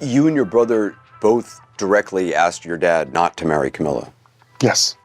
You and your brother both directly asked your dad not to marry Camilla. Yes.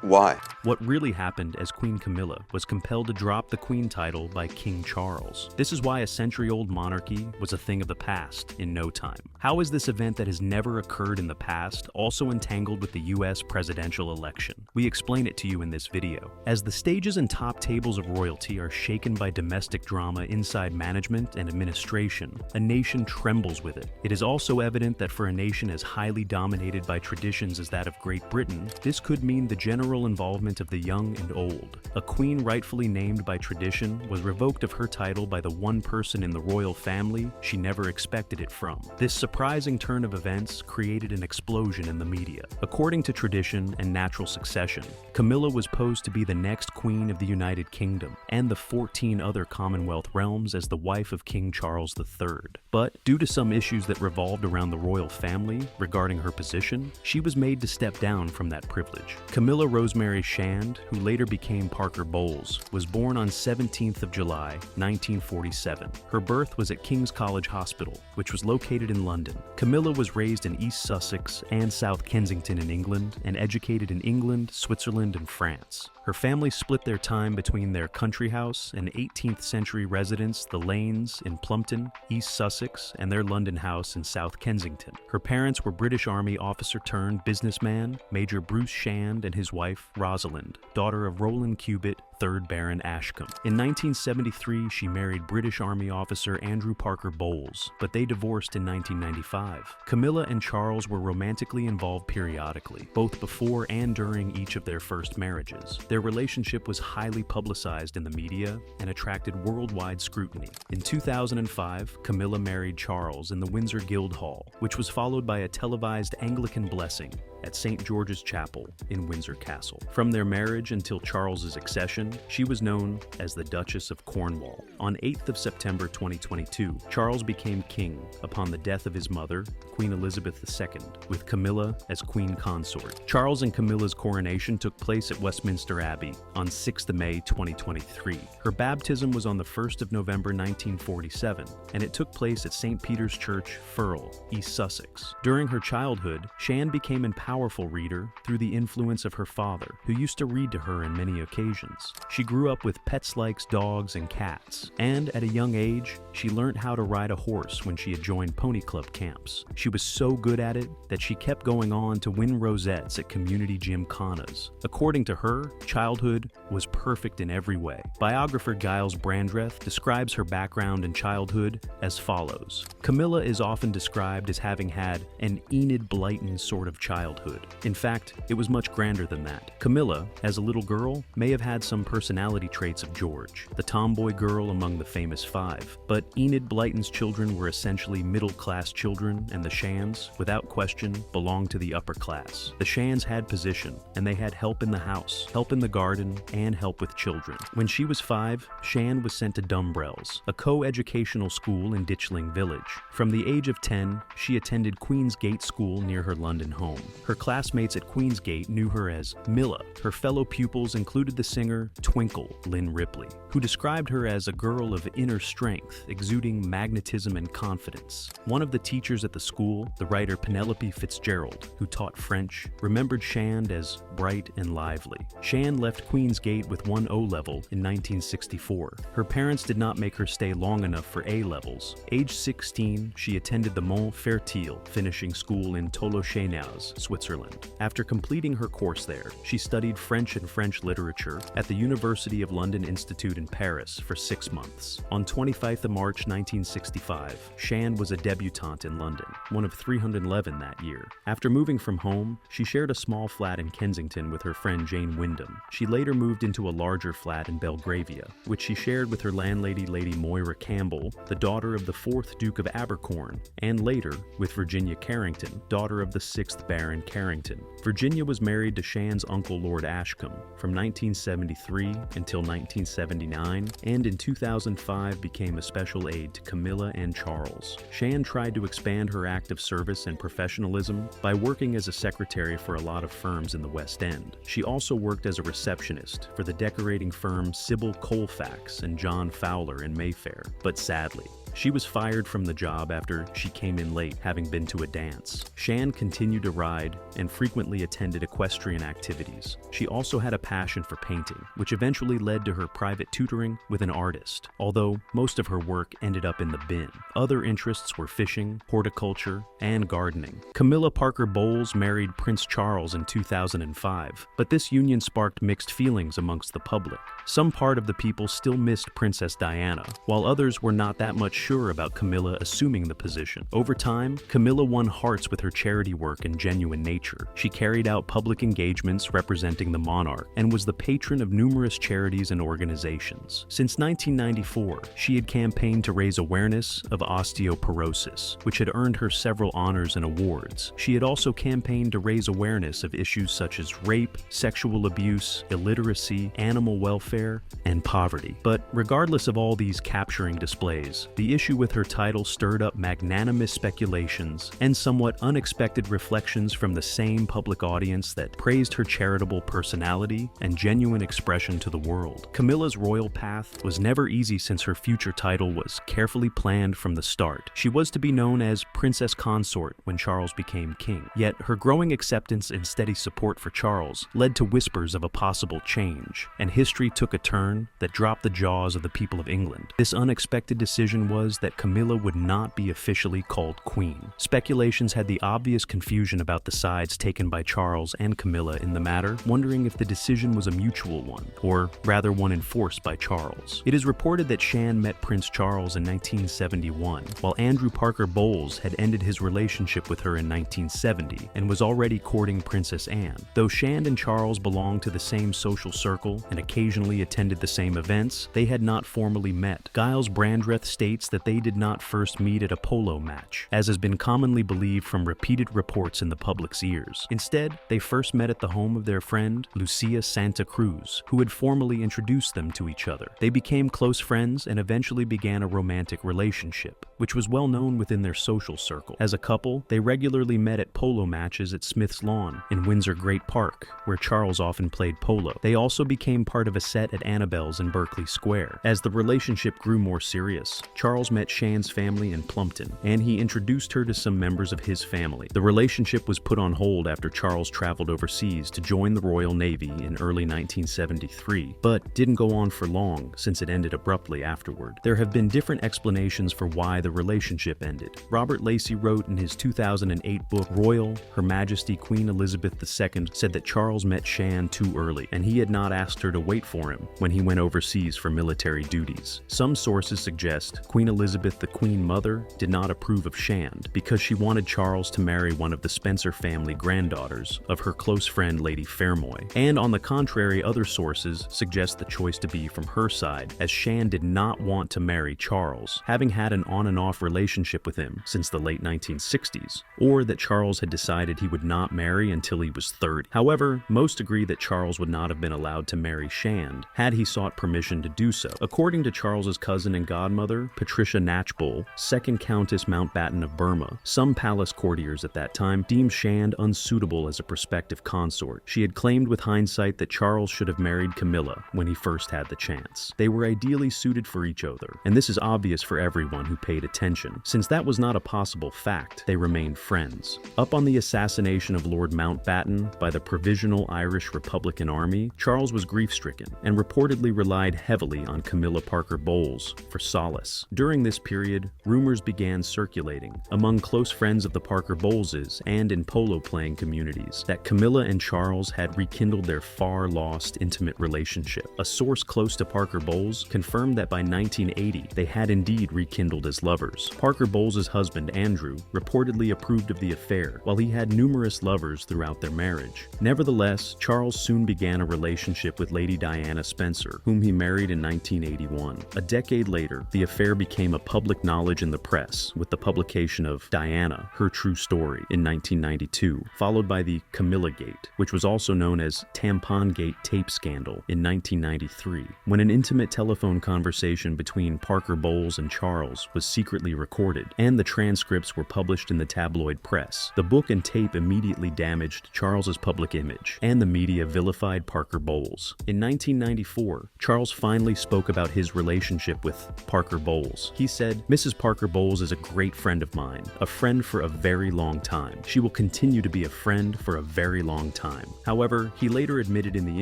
Why? What really happened as Queen Camilla was compelled to drop the Queen title by King Charles. This is why a century-old monarchy was a thing of the past in no time. How is this event that has never occurred in the past also entangled with the US presidential election? We explain it to you in this video. As the stages and top tables of royalty are shaken by domestic drama inside management and administration, a nation trembles with it. It is also evident that for a nation as highly dominated by traditions as that of Great Britain, this could mean the general involvement of the young and old. A queen rightfully named by tradition was revoked of her title by the one person in the royal family she never expected it from. This surprising turn of events created an explosion in the media. According to tradition and natural succession, Camilla was posed to be the next queen of the United Kingdom and the 14 other Commonwealth realms as the wife of King Charles III. But due to some issues that revolved around the royal family regarding her position, she was made to step down from that privilege. Camilla Rosemary Shand, who later became Parker Bowles, was born on 17th of July, 1947. Her birth was at King's College Hospital, which was located in London. Camilla was raised in East Sussex and South Kensington in England and educated in England, Switzerland, and France. Her family split their time between their country house and 18th century residence, the Lanes in Plumpton, East Sussex, and their London house in South Kensington. Her parents were British Army officer-turned-businessman Major Bruce Shand and his wife, Rosalind, daughter of Roland Cubitt, 3rd Baron Ashcombe. In 1973, she married British Army officer Andrew Parker Bowles, but they divorced in 1995. Camilla and Charles were romantically involved periodically, both before and during each of their first marriages. Their relationship was highly publicized in the media and attracted worldwide scrutiny. In 2005, Camilla married Charles in the Windsor Guildhall, which was followed by a televised Anglican blessing at St. George's Chapel in Windsor Castle. From their marriage until Charles's accession, she was known as the Duchess of Cornwall. On 8th of September 2022, Charles became king upon the death of his mother, Queen Elizabeth II, with Camilla as queen consort. Charles and Camilla's coronation took place at Westminster Abbey on 6th of May 2023. Her baptism was on the 1st of November 1947, and it took place at St. Peter's Church, Firle, East Sussex. During her childhood, Shand became a powerful reader through the influence of her father, who used to read to her in many occasions. She grew up with pets like dogs and cats, and at a young age, she learned how to ride a horse when she had joined pony club camps. She was so good at it that she kept going on to win rosettes at community gymkhanas. According to her, childhood was perfect in every way. Biographer Giles Brandreth describes her background and childhood as follows. Camilla is often described as having had an Enid Blyton sort of childhood. In fact, it was much grander than that. Camilla, as a little girl, may have had some personality traits of George, the tomboy girl among the famous five. But Enid Blyton's children were essentially middle-class children, and the Shands, without question, belonged to the upper class. The Shands had position, and they had help in the house, help in the garden, and help with children. When she was 5, Shand was sent to Dumbrells, a co-educational school in Ditchling Village. From the age of 10, she attended Queen's Gate School near her London home. Her classmates at Queen's Gate knew her as Milla. Her fellow pupils included the singer Twinkle, Lynn Ripley, who described her as a girl of inner strength, exuding magnetism and confidence. One of the teachers at the school, the writer Penelope Fitzgerald, who taught French, remembered Shand as bright and lively. Shand left Queen's Gate with 1 O-level in 1964. Her parents did not make her stay long enough for A-levels. Age 16, she attended the Mont Fertil, finishing school in Tolochenaz, Switzerland. After completing her course there, she studied French and French literature at the University of London Institute in Paris for 6 months. On 25th of March 1965, Shand was a debutante in London, one of 311 that year. After moving from home, she shared a small flat in Kensington with her friend Jane Wyndham. She later moved into a larger flat in Belgravia, which she shared with her landlady Lady Moira Campbell, the daughter of the 4th Duke of Abercorn, and later with Virginia Carrington, daughter of the 6th Baron Carrington. Virginia was married to Shand's uncle Lord Ashcombe from 1973 until 1979, and in 2005 became a special aide to Camilla and Charles. Shand tried to expand her active service and professionalism by working as a secretary for a lot of firms in the West End. She also worked as a receptionist for the decorating firm Sybil Colfax and John Fowler in Mayfair, but sadly, She was fired from the job after she came in late, having been to a dance. Shan continued to ride and frequently attended equestrian activities. She also had a passion for painting, which eventually led to her private tutoring with an artist, although most of her work ended up in the bin. Other interests were fishing, horticulture, and gardening. Camilla Parker Bowles married Prince Charles in 2005, but this union sparked mixed feelings amongst the public. Some part of the people still missed Princess Diana, while others were not that much sure about Camilla assuming the position. Over time, Camilla won hearts with her charity work and genuine nature. She carried out public engagements representing the monarch and was the patron of numerous charities and organizations. Since 1994, she had campaigned to raise awareness of osteoporosis, which had earned her several honors and awards. She had also campaigned to raise awareness of issues such as rape, sexual abuse, illiteracy, animal welfare, and poverty. But regardless of all these capturing displays, the issue with her title stirred up magnanimous speculations and somewhat unexpected reflections from the same public audience that praised her charitable personality and genuine expression to the world. Camilla's royal path was never easy since her future title was carefully planned from the start. She was to be known as Princess Consort when Charles became king. Yet her growing acceptance and steady support for Charles led to whispers of a possible change, and history took a turn that dropped the jaws of the people of England. This unexpected decision was that Camilla would not be officially called queen. Speculations had the obvious confusion about the sides taken by Charles and Camilla in the matter, wondering if the decision was a mutual one, or rather one enforced by Charles. It is reported that Shan met Prince Charles in 1971, while Andrew Parker Bowles had ended his relationship with her in 1970 and was already courting Princess Anne. Though Shan and Charles belonged to the same social circle and occasionally attended the same events, they had not formally met. Giles Brandreth states that they did not first meet at a polo match, as has been commonly believed from repeated reports in the public's ears. Instead, they first met at the home of their friend, Lucia Santa Cruz, who had formally introduced them to each other. They became close friends and eventually began a romantic relationship, which was well known within their social circle. As a couple, they regularly met at polo matches at Smith's Lawn in Windsor Great Park, where Charles often played polo. They also became part of a set at Annabelle's in Berkeley Square. As the relationship grew more serious, Charles met Shan's family in Plumpton, and he introduced her to some members of his family. The relationship was put on hold after Charles traveled overseas to join the Royal Navy in early 1973, but didn't go on for long since it ended abruptly afterward. There have been different explanations for why the relationship ended. Robert Lacey wrote in his 2008 book Royal, Her Majesty Queen Elizabeth II said that Charles met Shan too early, and he had not asked her to wait for him when he went overseas for military duties. Some sources suggest Queen Elizabeth, the Queen Mother, did not approve of Shan because she wanted Charles to marry one of the Spencer family granddaughters of her close friend Lady Fairmoy. And on the contrary, other sources suggest the choice to be from her side, as Shan did not want to marry Charles, having had an on and off relationship with him since the late 1960s, or that Charles had decided he would not marry until he was 30. However, most agree that Charles would not have been allowed to marry Shan had he sought permission to do so. According to Charles's cousin and godmother, Patricia Knatchbull, second Countess Mountbatten of Burma, some palace courtiers at that time deemed Shan unsuitable as a prospective consort. She had claimed with hindsight that Charles should have married Camilla when he first had the chance. They were ideally suited for each other, and this is obvious for everyone who paid attention. Since that was not a possible fact, they remained friends. Up on the assassination of Lord Mountbatten by the Provisional Irish Republican Army, Charles was grief-stricken and reportedly relied heavily on Camilla Parker Bowles for solace. During this period, rumors began circulating among close friends of the Parker Bowleses and in polo-playing communities that Camilla and Charles had rekindled their far-lost intimate relationship. A source close to Parker Bowles confirmed that by 1980, they had indeed rekindled as lovers. Parker Bowles' husband, Andrew, reportedly approved of the affair, while he had numerous lovers throughout their marriage. Nevertheless, Charles soon began a relationship with Lady Diana Spencer, whom he married in 1981. A decade later, the affair became a public knowledge in the press, with the publication of Diana, Her True Story in 1992, followed by the Camilla Gate, which was also known as Tampon Gate tape scandal in 1993, when an intimate telephone conversation between Parker Bowles and Charles was secretly recorded, and the transcripts were published in the tabloid press. The book and tape immediately damaged Charles's public image, and the media vilified Parker Bowles. In 1994, Charles finally spoke about his relationship with Parker Bowles, Bowles. He said, "Mrs. Parker Bowles is a great friend of mine, a friend for a very long time. She will continue to be a friend for a very long time." However, he later admitted in the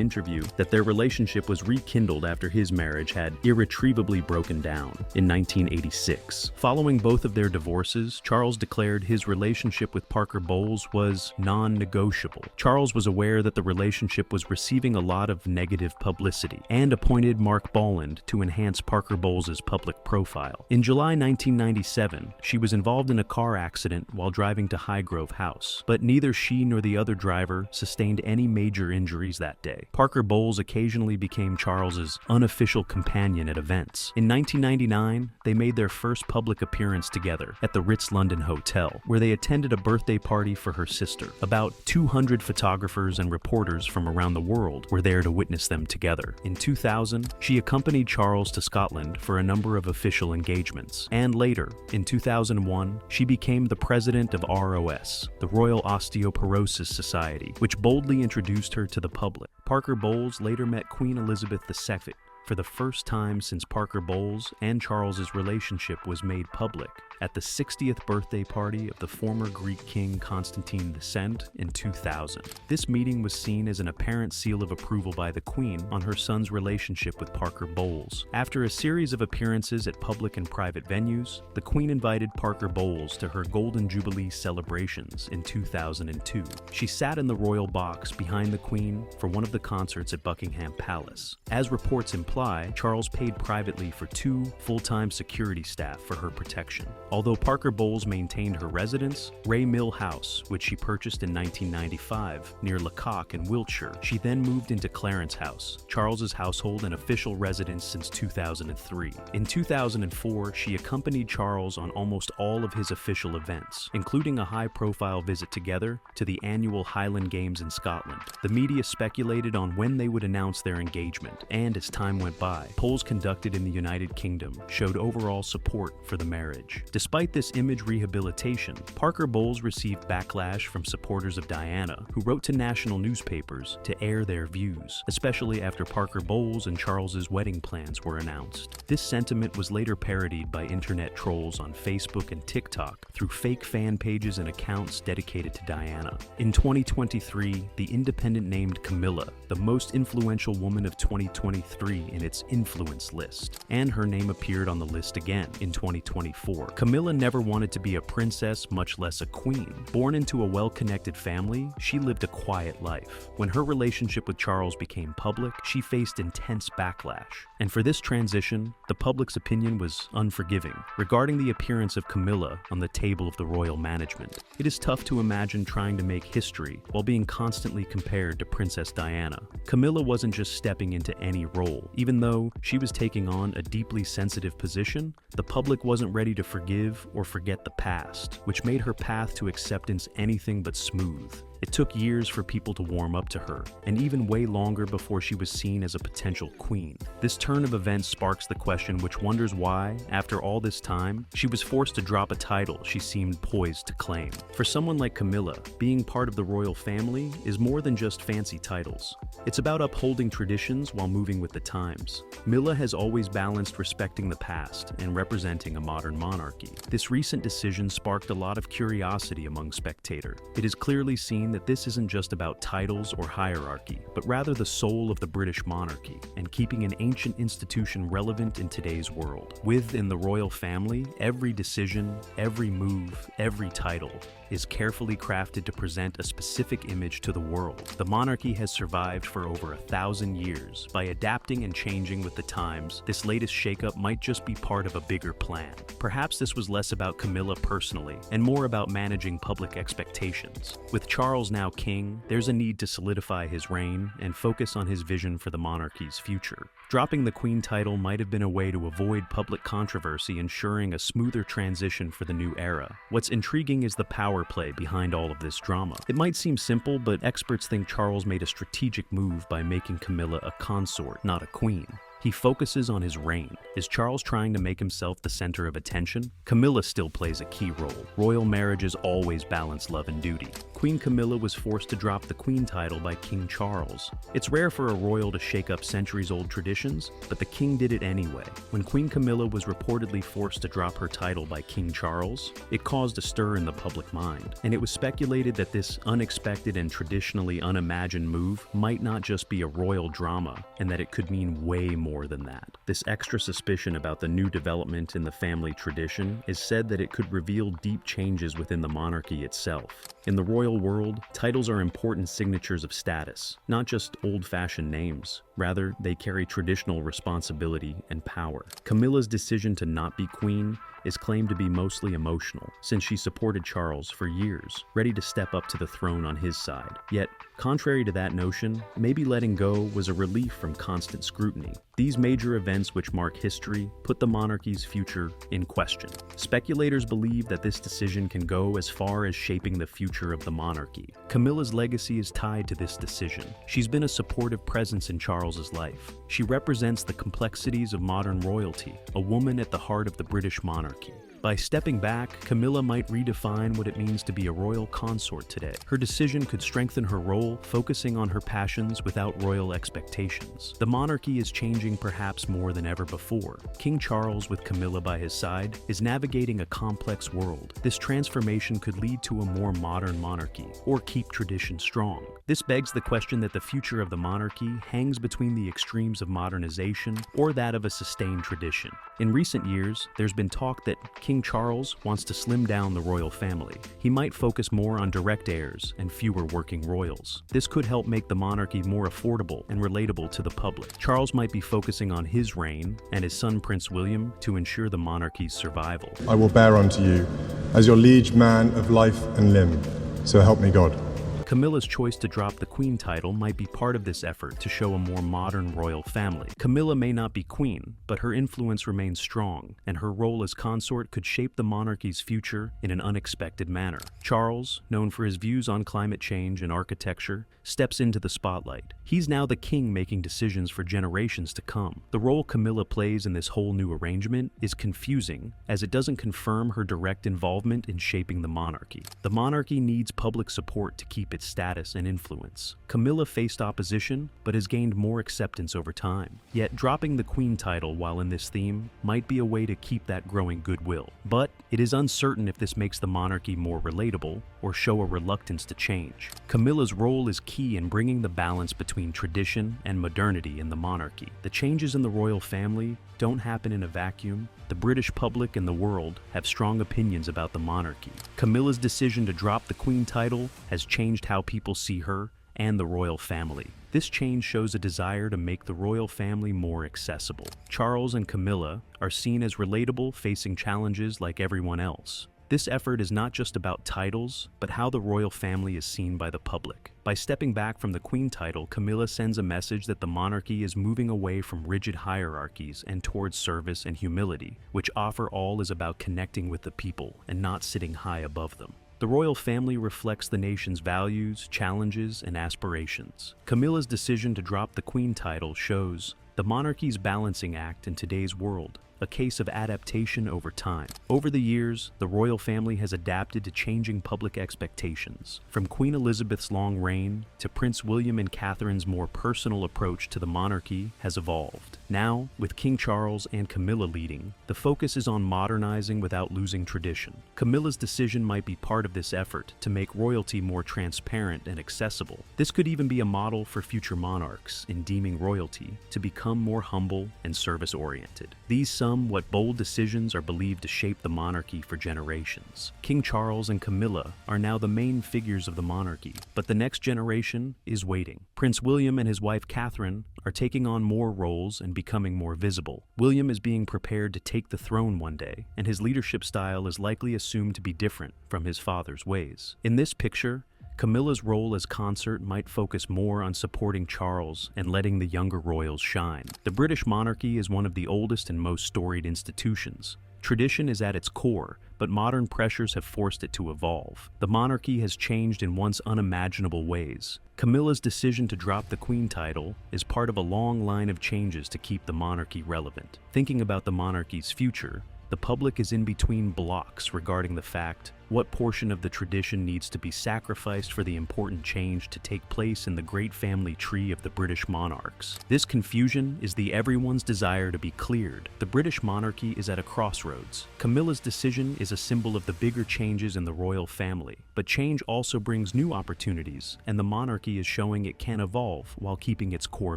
interview that their relationship was rekindled after his marriage had irretrievably broken down in 1986. Following both of their divorces, Charles declared his relationship with Parker Bowles was non-negotiable. Charles was aware that the relationship was receiving a lot of negative publicity and appointed Mark Bolland to enhance Parker Bowles' public profile. In July 1997, she was involved in a car accident while driving to Highgrove House, but neither she nor the other driver sustained any major injuries that day. Parker Bowles occasionally became Charles's unofficial companion at events. In 1999, they made their first public appearance together at the Ritz London Hotel, where they attended a birthday party for her sister. About 200 photographers and reporters from around the world were there to witness them together. In 2000, she accompanied Charles to Scotland for a number of official engagements, and later, in 2001, she became the president of ROS, the Royal Osteoporosis Society, which boldly introduced her to the public. Parker Bowles later met Queen Elizabeth II for the first time since Parker Bowles and Charles's relationship was made public at the 60th birthday party of the former Greek king Constantine II in 2000. This meeting was seen as an apparent seal of approval by the Queen on her son's relationship with Parker Bowles. After a series of appearances at public and private venues, the Queen invited Parker Bowles to her Golden Jubilee celebrations in 2002. She sat in the royal box behind the Queen for one of the concerts at Buckingham Palace. As reports imply, Charles paid privately for 2 full-time security staff for her protection. Although Parker Bowles maintained her residence, Ray Mill House, which she purchased in 1995 near Lecoq in Wiltshire, she then moved into Clarence House, Charles's household and official residence since 2003. In 2004, she accompanied Charles on almost all of his official events, including a high-profile visit together to the annual Highland Games in Scotland. The media speculated on when they would announce their engagement, and as time went by, polls conducted in the United Kingdom showed overall support for the marriage. Despite this image rehabilitation, Parker Bowles received backlash from supporters of Diana, who wrote to national newspapers to air their views, especially after Parker Bowles and Charles's wedding plans were announced. This sentiment was later parodied by internet trolls on Facebook and TikTok through fake fan pages and accounts dedicated to Diana. In 2023, The Independent named Camilla the most influential woman of 2023 in its influence list, and her name appeared on the list again in 2024. Camilla never wanted to be a princess, much less a queen. Born into a well-connected family, she lived a quiet life. When her relationship with Charles became public, she faced intense backlash. And for this transition, the public's opinion was unforgiving. Regarding the appearance of Camilla on the table of the royal management, it is tough to imagine trying to make history while being constantly compared to Princess Diana. Camilla wasn't just stepping into any role. Even though she was taking on a deeply sensitive position, the public wasn't ready to forgive or forget the past, which made her path to acceptance anything but smooth. It took years for people to warm up to her, and even way longer before she was seen as a potential queen. This turn of events sparks the question which wonders why, after all this time, she was forced to drop a title she seemed poised to claim. For someone like Camilla, being part of the royal family is more than just fancy titles. It's about upholding traditions while moving with the times. Camilla has always balanced respecting the past and representing a modern monarchy. This recent decision sparked a lot of curiosity among spectators. It is clearly seen that this isn't just about titles or hierarchy, but rather the soul of the British monarchy and keeping an ancient institution relevant in today's world. Within the royal family, every decision, every move, every title is carefully crafted to present a specific image to the world. The monarchy has survived for over 1,000 years. By adapting and changing with the times, this latest shakeup might just be part of a bigger plan. Perhaps this was less about Camilla personally and more about managing public expectations. With Charles now king, there's a need to solidify his reign and focus on his vision for the monarchy's future. Dropping the Queen title might have been a way to avoid public controversy, ensuring a smoother transition for the new era. What's intriguing is the power play behind all of this drama. It might seem simple, but experts think Charles made a strategic move by making Camilla a consort, not a queen. He focuses on his reign. Is Charles trying to make himself the center of attention? Camilla still plays a key role. Royal marriages always balance love and duty. Queen Camilla was forced to drop the Queen title by King Charles. It's rare for a royal to shake up centuries-old traditions, but the king did it anyway. When Queen Camilla was reportedly forced to drop her title by King Charles, it caused a stir in the public mind, and it was speculated that this unexpected and traditionally unimagined move might not just be a royal drama, and that it could mean way more than that. This extra suspicion about the new development in the family tradition is said that it could reveal deep changes within the monarchy itself. In the royal world, titles are important signatures of status, not just old-fashioned names. Rather, they carry traditional responsibility and power. Camilla's decision to not be queen is claimed to be mostly emotional, since she supported Charles for years, ready to step up to the throne on his side. Yet, contrary to that notion, maybe letting go was a relief from constant scrutiny. These major events which mark history put the monarchy's future in question. Speculators believe that this decision can go as far as shaping the future of the monarchy. Camilla's legacy is tied to this decision. She's been a supportive presence in Charles's life. She represents the complexities of modern royalty, a woman at the heart of the British monarchy. By stepping back, Camilla might redefine what it means to be a royal consort today. Her decision could strengthen her role, focusing on her passions without royal expectations. The monarchy is changing perhaps more than ever before. King Charles, with Camilla by his side, is navigating a complex world. This transformation could lead to a more modern monarchy, or keep tradition strong. This begs the question that the future of the monarchy hangs between the extremes of modernization or that of a sustained tradition. In recent years, there's been talk that King Charles wants to slim down the royal family. He might focus more on direct heirs and fewer working royals. This could help make the monarchy more affordable and relatable to the public. Charles might be focusing on his reign and his son Prince William to ensure the monarchy's survival. I will bear unto you as your liege man of life and limb, so help me God. Camilla's choice to drop the queen title might be part of this effort to show a more modern royal family. Camilla may not be queen, but her influence remains strong, and her role as consort could shape the monarchy's future in an unexpected manner. Charles, known for his views on climate change and architecture, steps into the spotlight. He's now the king making decisions for generations to come. The role Camilla plays in this whole new arrangement is confusing, as it doesn't confirm her direct involvement in shaping the monarchy. The monarchy needs public support to keep its status and influence. Camilla faced opposition, but has gained more acceptance over time. Yet dropping the queen title while in this theme might be a way to keep that growing goodwill. But it is uncertain if this makes the monarchy more relatable or show a reluctance to change. Camilla's role is key in bringing the balance between tradition and modernity in the monarchy. The changes in the royal family don't happen in a vacuum. The British public and the world have strong opinions about the monarchy. Camilla's decision to drop the queen title has changed how people see her and the royal family. This change shows a desire to make the royal family more accessible. Charles and Camilla are seen as relatable, facing challenges like everyone else. This effort is not just about titles, but how the royal family is seen by the public. By stepping back from the queen title, Camilla sends a message that the monarchy is moving away from rigid hierarchies and towards service and humility, which offer all is about connecting with the people and not sitting high above them. The royal family reflects the nation's values, challenges, and aspirations. Camilla's decision to drop the queen title shows the monarchy's balancing act in today's world, a case of adaptation over time. Over the years, the royal family has adapted to changing public expectations. From Queen Elizabeth's long reign to Prince William and Catherine's more personal approach to the monarchy has evolved. Now, with King Charles and Camilla leading, the focus is on modernizing without losing tradition. Camilla's decision might be part of this effort to make royalty more transparent and accessible. This could even be a model for future monarchs in deeming royalty to become more humble and service-oriented. These somewhat bold decisions are believed to shape the monarchy for generations. King Charles and Camilla are now the main figures of the monarchy, but the next generation is waiting. Prince William and his wife Catherine are taking on more roles and becoming more visible. William is being prepared to take the throne one day, and his leadership style is likely assumed to be different from his father's ways. In this picture, Camilla's role as consort might focus more on supporting Charles and letting the younger royals shine. The British monarchy is one of the oldest and most storied institutions. Tradition is at its core, but modern pressures have forced it to evolve. The monarchy has changed in once unimaginable ways. Camilla's decision to drop the queen title is part of a long line of changes to keep the monarchy relevant. Thinking about the monarchy's future, the public is in between blocks regarding the fact What portion of the tradition needs to be sacrificed for the important change to take place in the great family tree of the British monarchs? This confusion is the everyone's desire to be cleared. The British monarchy is at a crossroads. Camilla's decision is a symbol of the bigger changes in the royal family, but change also brings new opportunities, and the monarchy is showing it can evolve while keeping its core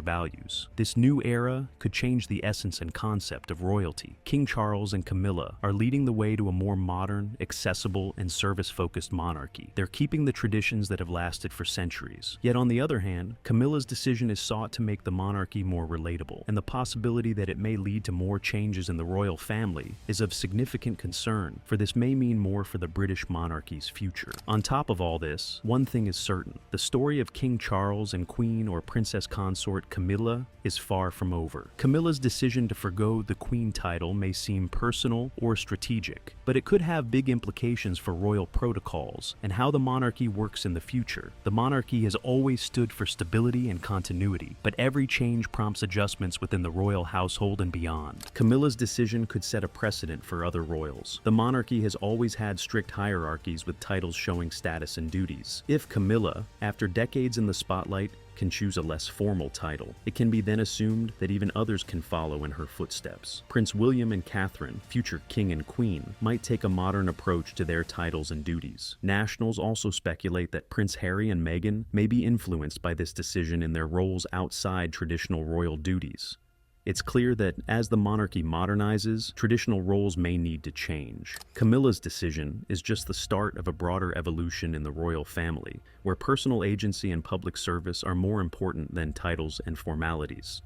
values. This new era could change the essence and concept of royalty. King Charles and Camilla are leading the way to a more modern, accessible, and service-focused monarchy. They're keeping the traditions that have lasted for centuries. Yet on the other hand, Camilla's decision is sought to make the monarchy more relatable, and the possibility that it may lead to more changes in the royal family is of significant concern, for this may mean more for the British monarchy's future. On top of all this, one thing is certain: the story of King Charles and Queen or Princess Consort Camilla is far from over. Camilla's decision to forgo the Queen title may seem personal or strategic, but it could have big implications for royal protocols and how the monarchy works in the future. The monarchy has always stood for stability and continuity, but every change prompts adjustments within the royal household and beyond. Camilla's decision could set a precedent for other royals. The monarchy has always had strict hierarchies with titles showing status and duties. If Camilla, after decades in the spotlight, can choose a less formal title, it can be then assumed that even others can follow in her footsteps. Prince William and Catherine, future king and queen, might take a modern approach to their titles and duties. Nationals also speculate that Prince Harry and Meghan may be influenced by this decision in their roles outside traditional royal duties. It's clear that as the monarchy modernizes, traditional roles may need to change. Camilla's decision is just the start of a broader evolution in the royal family, where personal agency and public service are more important than titles and formalities.